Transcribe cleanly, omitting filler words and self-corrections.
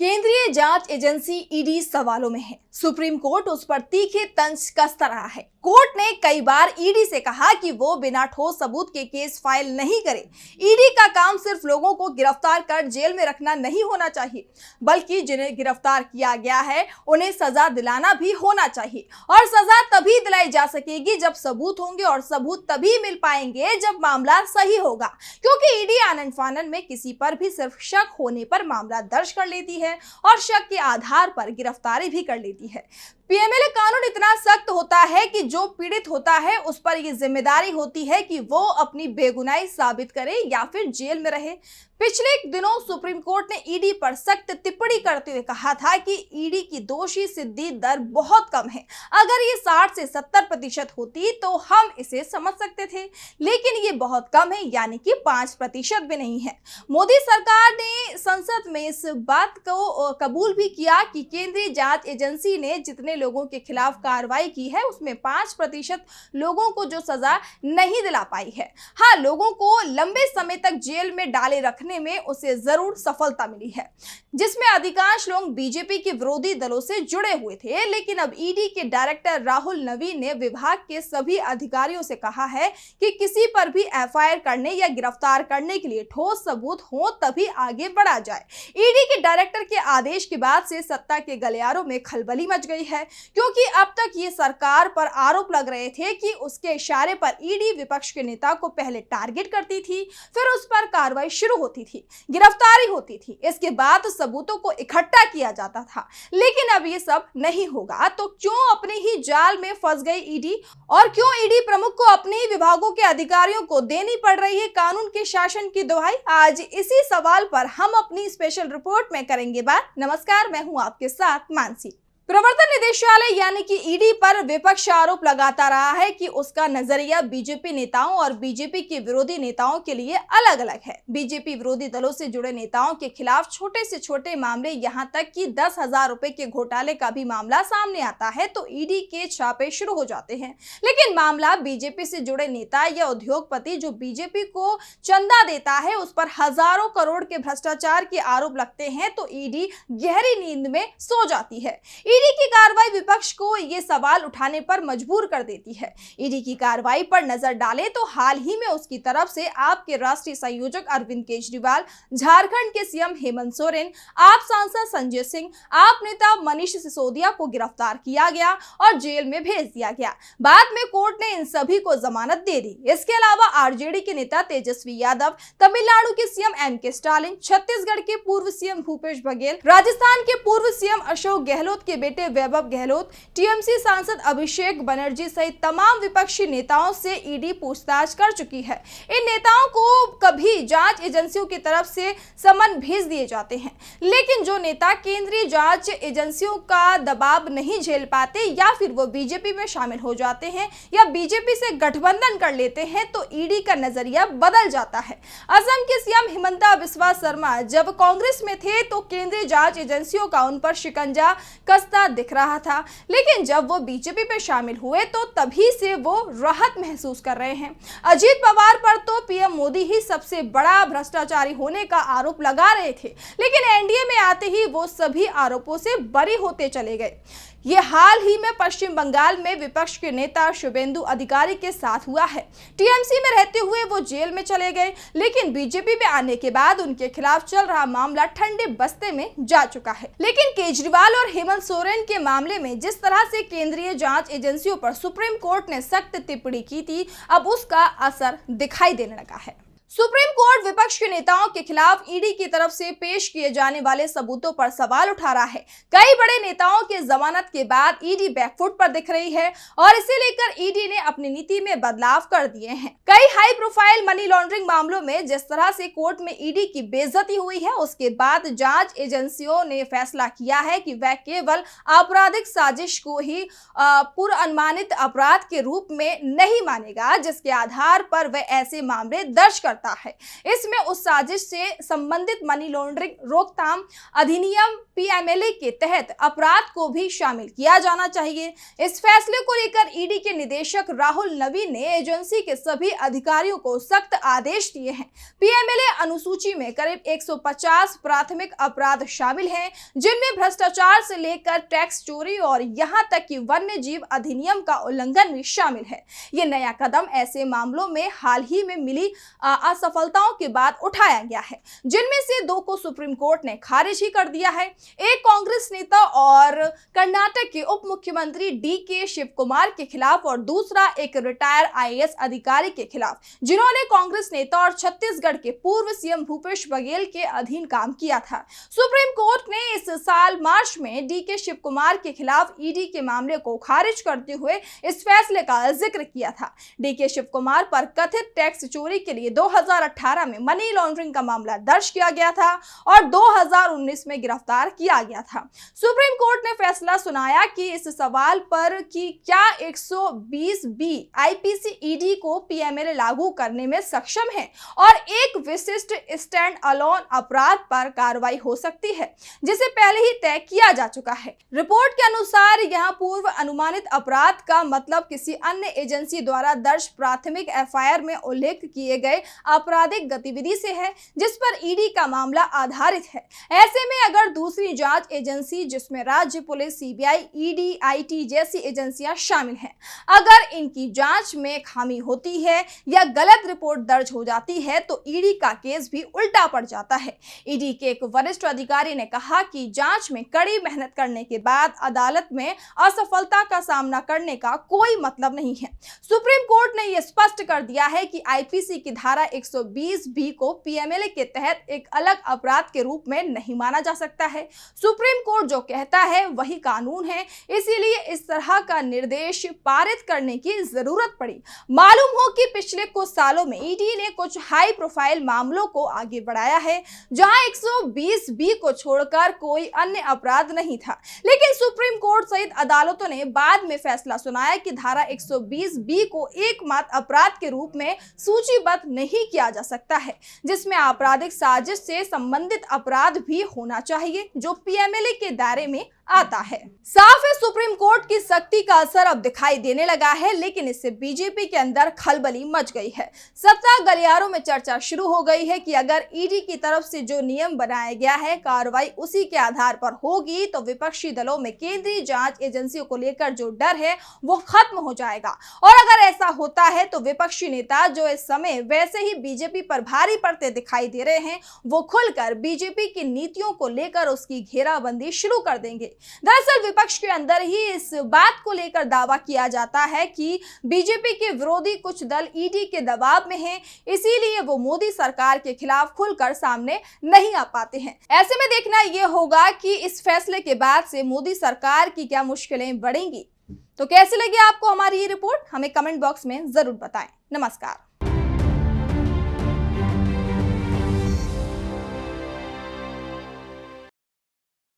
केंद्रीय जांच agency ED सवालों में है। सुप्रीम कोर्ट उस पर तीखे तंज कसता रहा है। कोर्ट ने कई बार ईडी से कहा कि वो बिना ठोस सबूत के केस फाइल नहीं करे। ईडी का काम सिर्फ लोगों को गिरफ्तार कर जेल में रखना नहीं होना चाहिए, बल्कि जिन्हें गिरफ्तार किया गया है उन्हें सजा दिलाना भी होना चाहिए। और सजा तभी दिलाई जा सकेगी जब सबूत होंगे, और सबूत तभी मिल पाएंगे जब मामला सही होगा। क्योंकि ईडी आनन फानन में किसी पर भी सिर्फ शक होने पर मामला दर्ज कर लेती है और शक के आधार पर गिरफ्तारी भी कर लेती है। पीएमएलए कानून इतना सख्त होता है कि जो पीड़ित होता है उस पर यह जिम्मेदारी होती है कि वो अपनी बेगुनाही साबित करे या फिर जेल में रहे। पिछले दिनों सुप्रीम कोर्ट ने ईडी पर सख्त टिप्पणी करते हुए कहा था कि ईडी की दोषी सिद्धि दर बहुत कम है। अगर ये 60 से 70% होती तो हम इसे समझ सकते थे, लेकिन ये बहुत कम है, यानी कि 5% भी नहीं है। मोदी सरकार ने संसद में इस बात को कबूल भी किया कि केंद्रीय जांच एजेंसी ने जितने लोगों के खिलाफ कार्रवाई की है उसमें 5% लोगों को जो सजा नहीं दिला पाई है। हाँ, लोगों को लंबे समय तक जेल में डाले रखने में उसे जरूर सफलता मिली है, जिसमें अधिकांश लोग बीजेपी के विरोधी दलों से जुड़े हुए थे। लेकिन अब ईडी के डायरेक्टर राहुल नवीन ने विभाग के सभी अधिकारियों से कहा है कि किसी पर भी एफआईआर करने या गिरफ्तार करने के लिए ठोस सबूत हो तभी आगे बढ़ा जाए। ईडी के डायरेक्टर के आदेश के बाद से सत्ता के गलियारों में खलबली मच गई है, क्योंकि अब तक ये सरकार पर आरोप लग रहे थे कि उसके इशारे पर ईडी विपक्ष के नेता को पहले टारगेट करती थी, फिर उस पर कार्रवाई शुरू होती थी, गिरफ्तारी होती थी, इसके बाद सबूतों को इकट्ठा किया जाता था। लेकिन अब ये सब नहीं होगा, तो क्यों अपने ही जाल में फंस गई ईडी, और क्यों ईडी प्रमुख को अपने ही विभागों के अधिकारियों को देनी पड़ रही है कानून के शासन की दुहाई? आज इसी सवाल पर हम अपनी स्पेशल रिपोर्ट में करेंगे बात। नमस्कार, मैं हूं आपके साथ मानसी। प्रवर्तन निदेशालय यानी कि ईडी पर विपक्ष आरोप लगाता रहा है कि उसका नजरिया बीजेपी नेताओं और बीजेपी के विरोधी नेताओं के लिए अलग अलग है। बीजेपी विरोधी दलों से जुड़े नेताओं के खिलाफ छोटे से छोटे मामले, यहां तक कि 10,000 रुपए के घोटाले का भी मामला सामने आता है तो ईडी के छापे शुरू हो जाते हैं। लेकिन मामला बीजेपी से जुड़े नेता या उद्योगपति जो बीजेपी को चंदा देता है उस पर हजारों करोड़ के भ्रष्टाचार के आरोप लगते हैं तो ईडी गहरी नींद में सो जाती है। ईडी की कार्रवाई विपक्ष को ये सवाल उठाने पर मजबूर कर देती है। ईडी की कार्रवाई पर नजर डालें तो हाल ही में उसकी तरफ से आपके राष्ट्रीय संयोजक अरविंद केजरीवाल, झारखंड के सीएम हेमंत सोरेन, आप सांसद संजय सिंह, आप नेता मनीष सिसोदिया को गिरफ्तार किया गया और जेल में भेज दिया गया। बाद में कोर्ट ने इन सभी को जमानत दे दी। इसके अलावा आरजेडी के नेता तेजस्वी यादव, तमिलनाडु के सीएम एम.के. स्टालिन, छत्तीसगढ़ के पूर्व सीएम भूपेश बघेल, राजस्थान के पूर्व सीएम अशोक गहलोत के बेटे वैभव गहलोत, टीएमसी सांसद अभिषेक बनर्जी सहित तमाम विपक्षी नेताओं से ईडी पूछताछ कर चुकी है। इन नेताओं को कभी जांच एजेंसियों की तरफ से समन भेज दिए जाते हैं, लेकिन जो नेता केंद्रीय जांच एजेंसियों का दबाव नहीं झेल पाते या फिर वो बीजेपी में शामिल हो जाते हैं या बीजेपी से गठबंधन कर लेते हैं तो ईडी का नजरिया बदल जाता है। असम के सीएम हिमंता बिस्वा शर्मा जब कांग्रेस में थे तो केंद्रीय जांच एजेंसियों का उन पर शिकंजा कसता दिख रहा था, लेकिन जब वो बीजेपी में शामिल हुए तो तभी से वो राहत महसूस कर रहे हैं। अजीत पवार पर तो पीएम मोदी ही सबसे बड़ा भ्रष्टाचारी होने का आरोप लगा रहे थे, लेकिन एनडीए में आते ही वो सभी आरोपों से बरी होते चले गए। ये हाल ही में पश्चिम बंगाल में विपक्ष के नेता शुभेंदु अधिकारी के साथ हुआ है। टीएमसी में रहते हुए वो जेल में चले गए, लेकिन बीजेपी में आने के बाद उनके खिलाफ चल रहा मामला ठंडे बस्ते में जा चुका है। लेकिन केजरीवाल और हेमंत सोरेन के मामले में जिस तरह से केंद्रीय जांच एजेंसियों पर सुप्रीम कोर्ट ने सख्त टिप्पणी की थी, अब उसका असर दिखाई देने लगा है। सुप्रीम कोर्ट विपक्ष के नेताओं के खिलाफ ईडी की तरफ से पेश किए जाने वाले सबूतों पर सवाल उठा रहा है। कई बड़े नेताओं के जमानत के बाद ईडी बैकफुट पर दिख रही है और इसे लेकर ईडी ने अपनी नीति में बदलाव कर दिए हैं। कई हाई प्रोफाइल मनी लॉन्ड्रिंग मामलों में जिस तरह से कोर्ट में ईडी की बेइज्जती हुई है, उसके बाद जांच एजेंसियों ने फैसला किया है कि वह केवल आपराधिक साजिश को ही पूर्व अनुमानित अपराध के रूप में नहीं मानेगा, जिसके आधार पर वह ऐसे मामले दर्ज करता है। इसमें उस साजिश से संबंधित मनी लॉन्ड्रिंग रोकथाम अधिनियम पीएमएलए के तहत अपराध को भी शामिल किया जाना चाहिए। इस फैसले को लेकर ईडी के निदेशक राहुल नवीन ने एजेंसी के सभी अधिकारियों को सख्त आदेश दिए हैं। पीएमएलए अनुसूची में करीब 150 प्राथमिक अपराध शामिल हैं, जिनमें भ्रष्टाचार से लेकर टैक्स चोरी और यहां तक कि वन्य जीव अधिनियम का उल्लंघन भी शामिल है। ये नया कदम ऐसे मामलों में हाल ही में मिली असफलताओं के बाद उठाया गया है, जिनमें से 2 को सुप्रीम कोर्ट ने खारिज ही कर दिया है। एक कांग्रेस नेता और कर्नाटक के उप मुख्यमंत्री डीके शिव कुमार के खिलाफ और दूसरा एक रिटायर आईएएस अधिकारी के खिलाफ, जिन्होंने कांग्रेस नेता और छत्तीसगढ़ के पूर्व सीएम भूपेश बघेल के अधीन काम किया था। सुप्रीम कोर्ट ने इस साल मार्च में डीके शिव कुमार के खिलाफ ईडी के मामले को खारिज करते हुए इस फैसले का जिक्र किया था। डीके शिव कुमार पर कथित टैक्स चोरी के लिए 2018 में मनी लॉन्ड्रिंग का मामला दर्ज किया गया था और 2019 में गिरफ्तार किया गया था। सुप्रीम कोर्ट ने फैसला सुनाया कि इस सवाल पर कि क्या 120B आईपीसी ईडी को पीएमएलए लागू करने में सक्षम है और एक विशिष्ट स्टैंड अलोन अपराध पर कार्रवाई हो सकती है, जिसे पहले ही तय किया जा चुका है। रिपोर्ट के अनुसार यहां पूर्व अनुमानित अपराध का मतलब किसी अन्य एजेंसी द्वारा दर्ज प्राथमिक एफआईआर में उल्लेख किए गए आपराधिक गतिविधि से है, जिस पर ईडी का मामला आधारित है। ऐसे में अगर दूसरी जांच एजेंसी, जिसमें राज्य पुलिस, सीबीआई, ईडी, आईटी जैसी एजेंसियां शामिल हैं, अगर इनकी जांच में खामी होती है या गलत रिपोर्ट दर्ज हो जाती है तो ईडी का केस भी उल्टा पड़ जाता है। ईडी के एक वरिष्ठ अधिकारी ने कहा कि जांच में कड़ी मेहनत करने के बाद अदालत में असफलता का सामना करने का कोई मतलब नहीं है। सुप्रीम कोर्ट ने यह स्पष्ट कर दिया है कि आईपीसी की धारा 120B को पीएमएलए के तहत एक अलग अपराध के रूप में नहीं माना जा सकता है। सुप्रीम कोर्ट जो कहता है वही कानून है, इसीलिए इस तरह का निर्देश पारित करने की जरूरत पड़ी। मालूम हो कि पिछले कुछ सालों में ईडी ने कुछ हाई प्रोफाइल मामलों को आगे बढ़ाया है, जहां 120B को छोड़कर कोई अन्य अपराध नहीं था, लेकिन सुप्रीम कोर्ट सहित अदालतों ने बाद में फैसला सुनाया कि धारा 120B को एकमात्र अपराध के रूप में सूचीबद्ध नहीं किया जा सकता है, जिसमें आपराधिक साजिश से संबंधित अपराध भी होना चाहिए, जो पीएमएलए के दायरे में आता है। साफ है, सुप्रीम कोर्ट की सख्ती का असर अब दिखाई देने लगा है, लेकिन इससे बीजेपी के अंदर खलबली मच गई है। सत्ता गलियारों में चर्चा शुरू हो गई है कि अगर ईडी की तरफ से जो नियम बनाया गया है, कार्रवाई उसी के आधार पर होगी तो विपक्षी दलों में केंद्रीय जांच एजेंसियों को लेकर जो डर है वो खत्म हो जाएगा। और अगर ऐसा होता है तो विपक्षी नेता जो इस समय वैसे ही बीजेपी पर भारी पड़ते दिखाई दे रहे हैं, वो खुलकर बीजेपी की नीतियों को लेकर उसकी घेराबंदी शुरू कर देंगे। दरअसल विपक्ष के अंदर ही इस बात को लेकर दावा किया जाता है कि बीजेपी के विरोधी कुछ दल ईडी के दबाव में हैं, इसीलिए वो मोदी सरकार के खिलाफ खुलकर सामने नहीं आ पाते हैं। ऐसे में देखना यह होगा कि इस फैसले के बाद से मोदी सरकार की क्या मुश्किलें बढ़ेंगी। तो कैसी लगी आपको हमारी ये रिपोर्ट? हमें कमेंट बॉक्स में जरूर बताएं। नमस्कार।